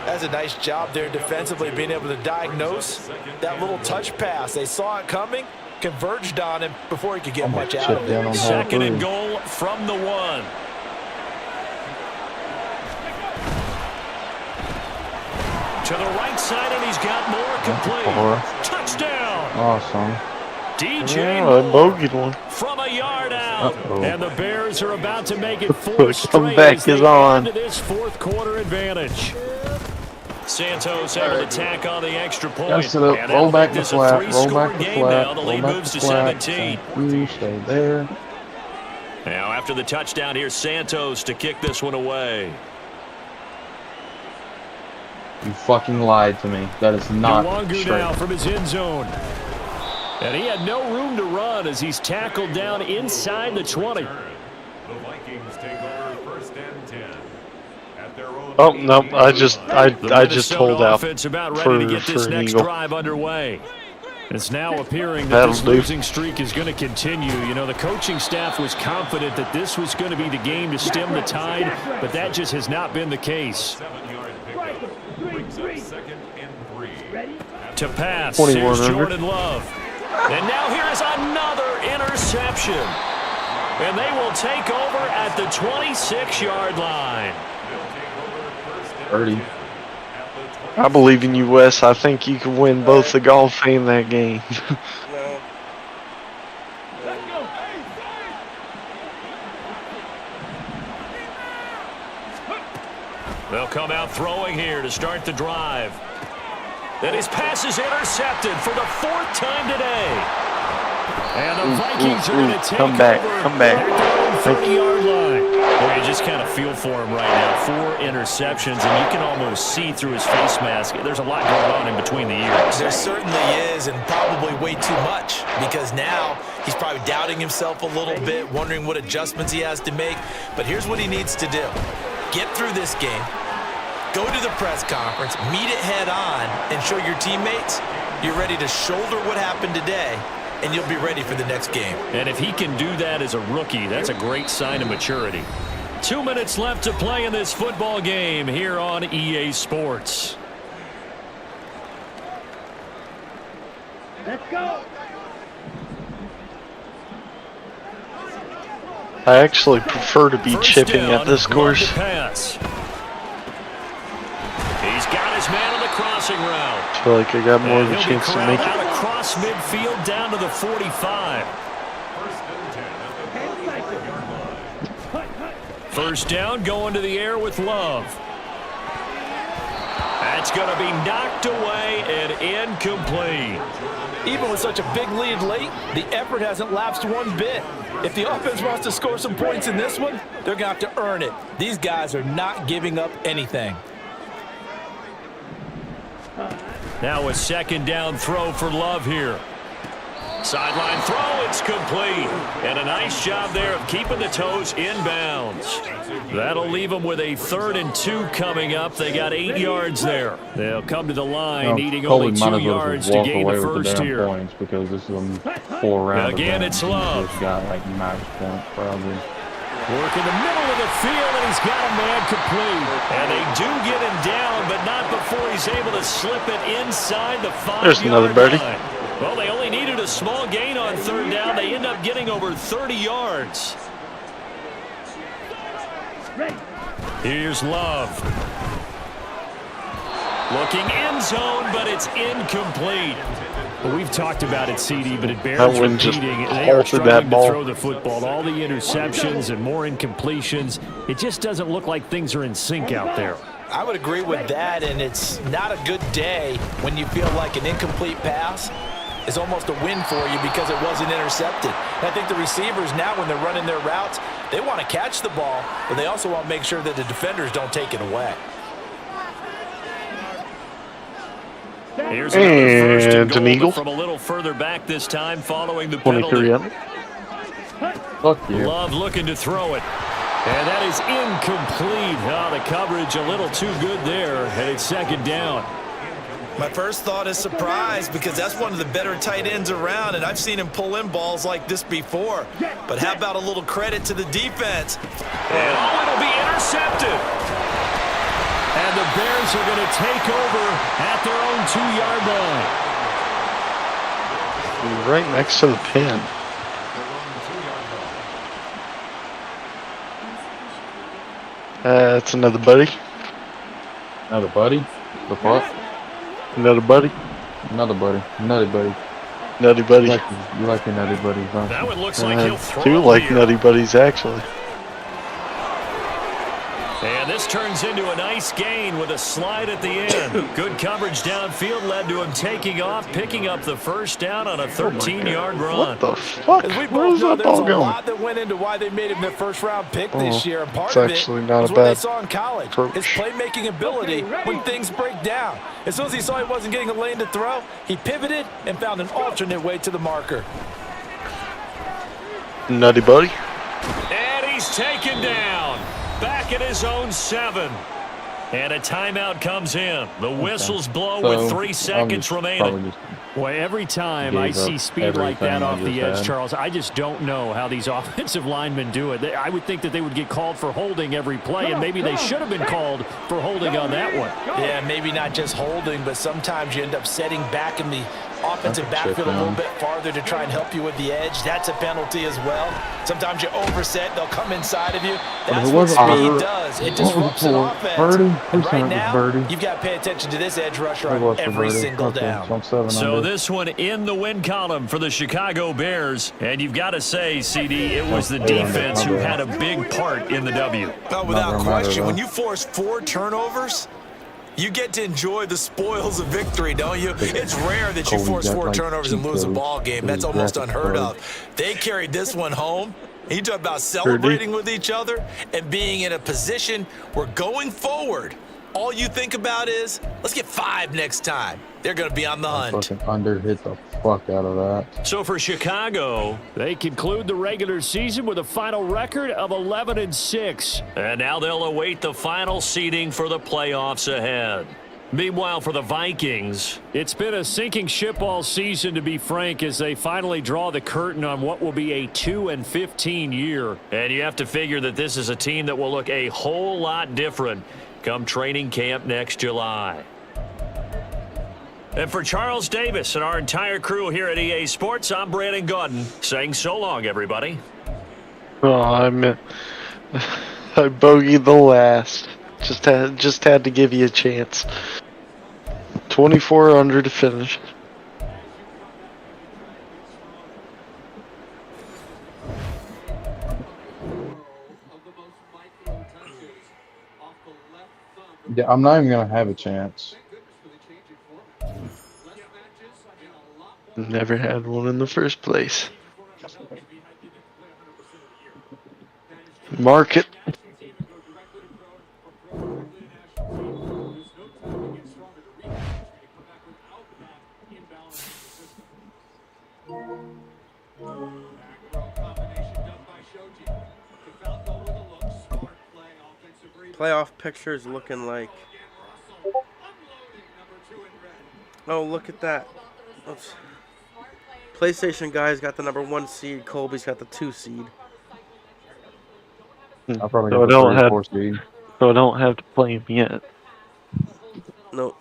That's a nice job there defensively, being able to diagnose that little touch pass. They saw it coming, converged on him before he could get much out Chip of down it. on hole Second 3. and goal from the 1. To the right side, and he's got more complete. Touchdown! Awesome. DJ Yeah, I Moore bogeyed one. from a yard out. Uh-oh. And the Bears are about to make it 4 The straight comeback as they is on. add to this fourth quarter advantage. Santos able to tack on the extra point. Gotta sit up, And roll that'll back make the this a flat, roll three-score back the game flat, now. The roll lead back moves the to flat. 17. Thank you, stay there. Now after the touchdown here, Santos to kick this one away. You fucking lied to me. That is not Nwangu straight. now from his end zone. And he had no room to run as he's tackled down inside the 20. The Vikings take over first and 10 at their own. Oh no! I just Minnesota hold out offense about for ready to get this an next eagle. drive underway. It's now appearing that That'll this do. losing streak is going to continue. You know, the coaching staff was confident that this was going to be the game to stem the tide, but that just has not been the case. 7-yard pickup brings up second and 3. To pass, 21 here's under. Jordan Love. And now here is another interception. And they will take over at the 26-yard line. Birdie. I believe in you, Wes. I think you can win both the golf and that game. No. They'll come out throwing here to start the drive. And his pass is intercepted for the 4th time today. And the Vikings are going to take come back, over come back. at their own Thank you. 30-yard line. Boy, you just kind of feel for him right now. 4 interceptions, and you can almost see through his face mask. There's a lot going on in between the ears. There certainly is, and probably way too much, because now he's probably doubting himself a little bit, wondering what adjustments he has to make. But here's what he needs to do. Get through this game, go to the press conference, meet it head on, and show your teammates you're ready to shoulder what happened today, and you'll be ready for the next game. And if he can do that as a rookie, that's a great sign of maturity. 2 minutes left to play in this football game here on EA Sports. Let's go. I actually prefer to be First chipping down, at this Love course. to pass. He's got his man on the crossing route. I feel like I got more of a And he'll be chance to corralled make it. out across midfield down to the 45. First down, going to the air with Love. That's going to be knocked away and incomplete. Even with such a big lead late, the effort hasn't lapsed one bit. If the offense wants to score some points in this one, they're going to have to earn it. These guys are not giving up anything. Now a second down throw for Love here. Sideline throw, it's complete. And a nice job there of keeping the toes inbounds. That'll leave them with a 3rd and 2 coming up. They got 8 yards there. They'll come to the line needing only 2 yards to gain the first here. Points because this is a 4-round. Again, it's Love. He's got like max points probably. Work in the middle of the field, and he's got a man complete. And they do get him down, but not before he's able to slip it inside the 5-yard There's another birdie. line. Well, they only needed a small gain on 3rd down. They end up getting over 30 yards. Here's Love. Looking end zone, but it's incomplete. Well, we've talked about it, CD, but it bears That one just repeating. They are halted that struggling to ball. throw the football. All the interceptions and more incompletions. It just doesn't look like things are in sync out there. I would agree with that, and it's not a good day when you feel like an incomplete pass is almost a win for you because it wasn't intercepted. And I think the receivers now, when they're running their routes, they want to catch the ball, but they also want to make sure that the defenders don't take it away. Here's another first and And goal, an eagle. but from a little further back this time following the penalty. 23 up. Fuck you. Love looking to throw it. And that is incomplete. Oh, the coverage a little too good there, and it's 2nd down. My first thought is surprise because that's one of the better tight ends around, and I've seen him pull in balls like this before. But how about a little credit to the defense? And it'll be intercepted. And the Bears are going to take over at their own 2-yard line. Right next to the pin. That's another buddy. Another buddy? The fuck? Another buddy. Another buddy. Another buddy. Nutty buddy. You like your nutty buddies, huh? That one looks like he'll throw Two like here. nutty buddies, actually. And this turns into a nice gain with a slide at the end. Good coverage downfield led to him taking off, picking up the first down on a 13-yard run. What the fuck? As we Where's both know, that there's ball a going? lot that went into why they made him their first-round pick this year. And part it's of it actually not was a what they bad saw in college. approach. His playmaking ability when things break down. As soon as he saw he wasn't getting a lane to throw, he pivoted and found an alternate way to the marker. Nutty buddy. And he's taken down. Back at his own 7. And a timeout comes in. The whistles blow with 3 seconds remaining. Well, every time I see speed like that off the edge, Charles, I just don't know how these offensive linemen do it. I would think that they would get called for holding every play, and maybe they should have been called for holding on that one. Yeah, maybe not just holding, but sometimes you end up setting back in the offensive backfield a little bit farther to try and help you with the edge. That's a penalty as well. Sometimes you overset, they'll come inside of you. That's what speed does. It disrupts an offense. And right now, you've got to pay attention to this edge rusher on every single down. So this one in the win column for the Chicago Bears. And you've got to say, CD, it was the defense who had a big part in the W. Oh, without question. When you force 4 turnovers, you get to enjoy the spoils of victory, don't you? It's rare that you force 4 turnovers and lose a ball game. That's almost unheard of. They carried this one home. You talk about celebrating with each other and being in a position where going forward, all you think about is, let's get 5 next time. They're going to be on the hunt. Fucking under hit the fuck out of that. So for Chicago, they conclude the regular season with a final record of 11-6. And now they'll await the final seeding for the playoffs ahead. Meanwhile, for the Vikings, it's been a sinking ship all season, to be frank, as they finally draw the curtain on what will be a 2-15 year. And you have to figure that this is a team that will look a whole lot different come training camp next July. And for Charles Davis and our entire crew here at EA Sports, I'm Brandon Gaudin saying so long, everybody. Oh, I bogeyed the last. Just had to give you a chance. 24 under to finish. Yeah, I'm not even gonna have a chance. Never had one in the first place. Mark it. Playoff pictures looking like. Oh, look at that. PlayStation guys got the number 1 seed. Colby's got the 2 seed. I'll probably So get the 3 or 4 seed. So I don't have to play him yet. Nope.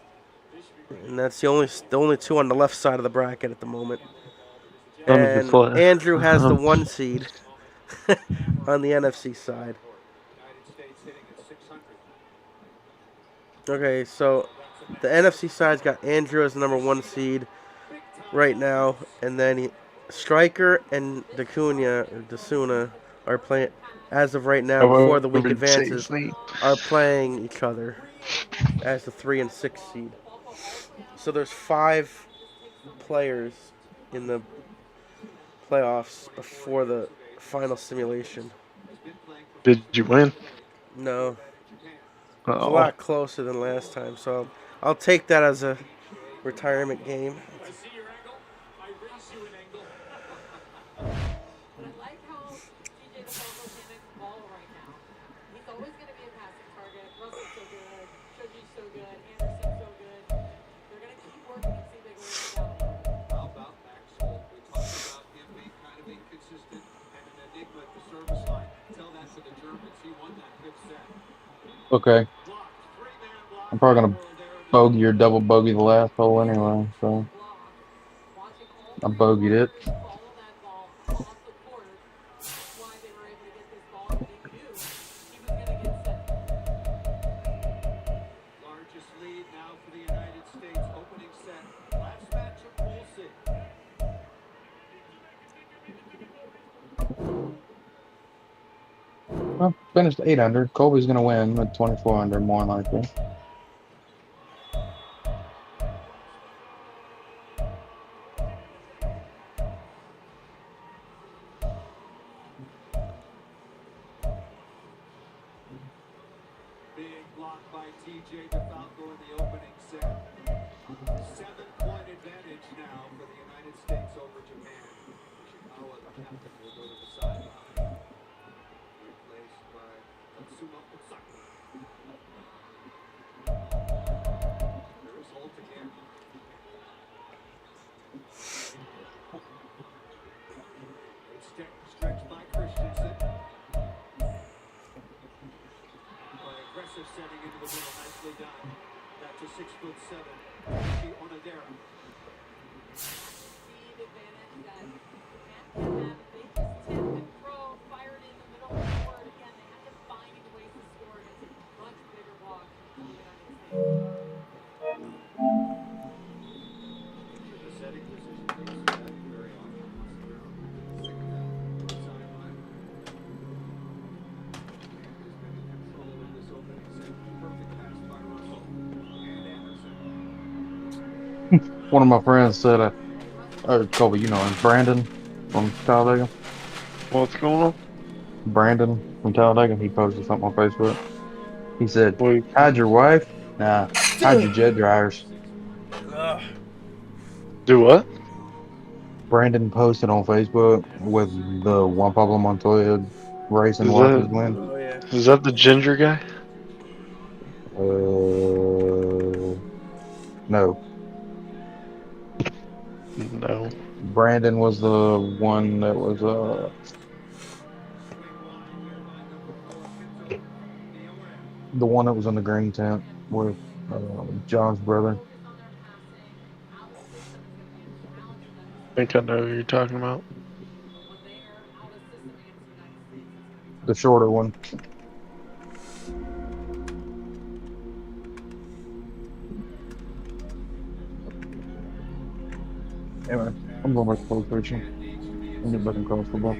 And that's the only 2 on the left side of the bracket at the moment. And Andrew has the 1 seed on the NFC side. Okay, so the NFC side's got Andrew as the number 1 seed right now, and then Stryker and Decuna are playing as of right now before the week advances are playing each other as the 3 and 6 seed. So there's 5 players in the playoffs before the final simulation. Did you win? No. It's a lot closer than last time, so I'll take that as a retirement game. Okay. I'm probably gonna bogey or double bogey the last hole anyway, so I bogeyed it. Well, finished 8 under. Colby's gonna win with 24 under, more likely. Big block by TJ DeFalco in the opening set. 7-point advantage now for the United States over Japan. Ishikawa, the captain, will go to the sideline. Replaced by Tatsuma Otsuka. There is Holt again. It's stretched by Christensen. Aggressive setting into the middle, nicely done. Back to 6'7". Yuki Onodera. Speed advantage that Japan can have. They just tip and throw, fire it in the middle of the court. Again, they have to find ways to score against a much bigger block than the United States. The setting position takes that very often. Sick of that sideline. One of my friends said, Colby, you know him, Brandon from Talladega. What's going on? Brandon from Talladega, he posted something on Facebook. He said, hide your wife, Nah. How'd your jet dryers? Do what? Brandon posted on Facebook with the Juan Pablo Montoya race and Is Watkins win. Oh yeah. that the ginger guy? No. No. Brandon was the one that was the one that was in the green tent with John's brother. I think I know who you're talking about. The shorter one. Anyway, I'm going back to PlayStation. I'm getting back in college football.